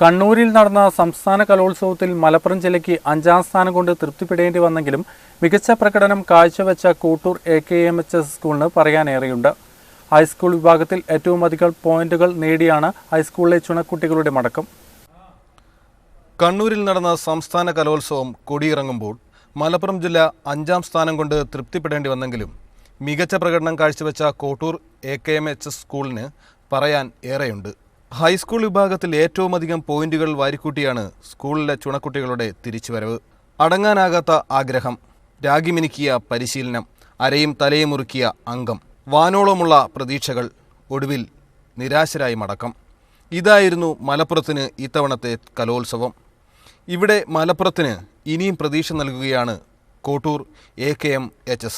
കണ്ണൂരിൽ നടന്ന സംസ്ഥാന കലോത്സവത്തിൽ മലപ്പുറം ജില്ലയ്ക്ക് 5ാം സ്ഥാനം കൊണ്ട് തൃപ്തിപ്പെടേണ്ടി വന്നെങ്കിലും മികച്ച പ്രകടനം കാഴ്ചവെച്ച കോട്ടൂർ AKMHS സ്കൂളിന് പറയാനേറെയുണ്ട്. ഹൈസ്കൂൾ വിഭാഗത്തിൽ ഏറ്റവും അധികം പോയിന്റുകൾ നേടിയാണ് ഹൈസ്കൂളിലെ ചുണക്കുട്ടികളുടെ മടക്കം. കണ്ണൂരിൽ നടന്ന സംസ്ഥാന കലോത്സവം കൊടിയിറങ്ങുമ്പോൾ മലപ്പുറം ജില്ല 5ാം സ്ഥാനം കൊണ്ട് തൃപ്തിപ്പെടേണ്ടി വന്നെങ്കിലും മികച്ച പ്രകടനം കാഴ്ചവെച്ച കോട്ടൂർ AKMHS സ്കൂളിന് പറയാൻ ഏറെയുണ്ട്. ഹൈസ്കൂൾ വിഭാഗത്തിൽ ഏറ്റവും അധികം പോയിന്റുകൾ വാരിക്കൂട്ടിയാണ് സ്കൂളിലെ ചുണക്കുട്ടികളുടെ തിരിച്ചുവരവ്. അടങ്ങാനാകാത്ത ആഗ്രഹം, രാഗിമിനുക്കിയ പരിശീലനം, അരയും തലയും മുറുക്കിയ അംഗം, വാനോളമുള്ള പ്രതീക്ഷകൾ, ഒടുവിൽ നിരാശരായി മടക്കം. ഇതായിരുന്നു മലപ്പുറത്തിന് ഇത്തവണത്തെ കലോത്സവം. ഇവിടെ മലപ്പുറത്തിന് ഇനിയും പ്രതീക്ഷ നൽകുകയാണ് കോട്ടൂർ AKMHS.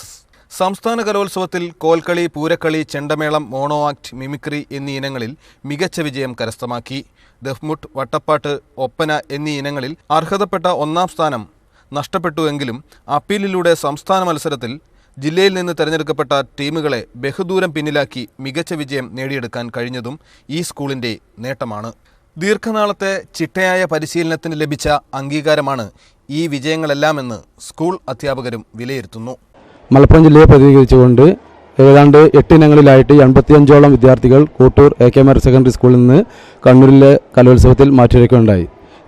സംസ്ഥാന കലോത്സവത്തിൽ Kolkali, Poorakkali, Chendamelam, mono act, mimicry എന്നീ ഇനങ്ങളിൽ മികച്ച വിജയം കരസ്ഥമാക്കി. ദഫ്മുട്ട്, വട്ടപ്പാട്ട്, ഒപ്പന എന്നീ ഇനങ്ങളിൽ അർഹതപ്പെട്ട 1ാം സ്ഥാനം നഷ്ടപ്പെട്ടുവെങ്കിലും അപ്പീലിലൂടെ സംസ്ഥാന മത്സരത്തിൽ ജില്ലയിൽ നിന്ന് തിരഞ്ഞെടുക്കപ്പെട്ട ടീമുകളെ ബഹുദൂരം പിന്നിലാക്കി മികച്ച വിജയം നേടിയെടുക്കാൻ കഴിഞ്ഞതും ഈ സ്കൂളിൻ്റെ നേട്ടമാണ്. ദീർഘനാളത്തെ ചിട്ടയായ പരിശീലനത്തിന് ലഭിച്ച അംഗീകാരമാണ് ഈ വിജയങ്ങളെല്ലാമെന്ന് സ്കൂൾ അധ്യാപകരും വിലയിരുത്തുന്നു. മലപ്പുറം ജില്ലയെ പ്രതിനിധീകരിച്ചുകൊണ്ട് ഏതാണ്ട് 8 ഇനങ്ങളിലായിട്ട് 85ഓളം വിദ്യാർത്ഥികൾ കോട്ടൂർ AKMHS സെക്കൻഡറി സ്കൂളിൽ നിന്ന് കണ്ണൂരിലെ കലോത്സവത്തിൽ മാറ്റിവെക്കുകയുണ്ടായി.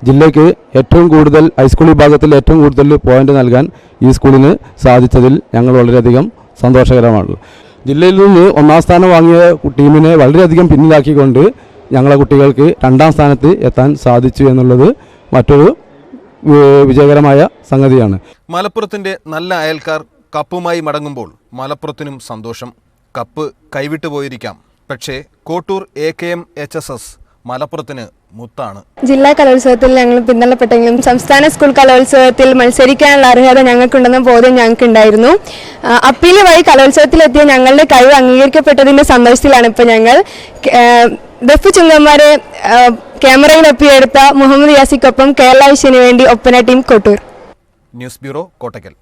ജില്ലയ്ക്ക് ഏറ്റവും കൂടുതൽ ഹൈസ്കൂൾ വിഭാഗത്തിൽ ഏറ്റവും കൂടുതൽ പോയിന്റ് നൽകാൻ ഈ സ്കൂളിന് സാധിച്ചതിൽ ഞങ്ങൾ വളരെയധികം സന്തോഷകരമാണ്. ജില്ലയിൽ നിന്ന് 1ാം സ്ഥാനം വാങ്ങിയ ടീമിനെ വളരെയധികം പിന്നിലാക്കിക്കൊണ്ട് ഞങ്ങളെ കുട്ടികൾക്ക് 2ാം സ്ഥാനത്ത് എത്താൻ സാധിച്ചു എന്നുള്ളത് മറ്റൊരു വിജയകരമായ സംഗതിയാണ്. മലപ്പുറത്തിൻ്റെ നല്ല അയൽക്കാർ കപ്പുമായി മടങ്ങുമ്പോൾ മലപ്പുറത്തിനും സന്തോഷം. കപ്പ് കൈവിട്ടു പോയിരിക്കാം, പക്ഷേ കോട്ടൂർ AKMHS മലപ്പുറത്തിന് മുത്താണ്. ജില്ലാ കലോത്സവത്തിൽ ഞങ്ങൾ പിന്തള്ളപ്പെട്ടെങ്കിലും സംസ്ഥാന സ്കൂൾ കലോത്സവത്തിൽ മത്സരിക്കാനുള്ള അർഹത ഞങ്ങൾക്കുണ്ടെന്ന ബോധം ഞങ്ങൾക്കുണ്ടായിരുന്നു. അപ്പീൽ വഴി കലോത്സവത്തിലെത്തിയ ഞങ്ങളുടെ കഴിവ് അംഗീകരിക്കപ്പെട്ടതിൻ്റെ സന്തോഷത്തിലാണ് ഇപ്പോൾ ഞങ്ങൾ. ദഫ് ചുങ്കന്മാരെ ക്യാമറയിൽ ഒപ്പിയെടുത്ത മുഹമ്മദ് യാസിക്കൊപ്പം കേരള വിഷന് വേണ്ടി oppana team Kottoor. News bureau, Kottakkal.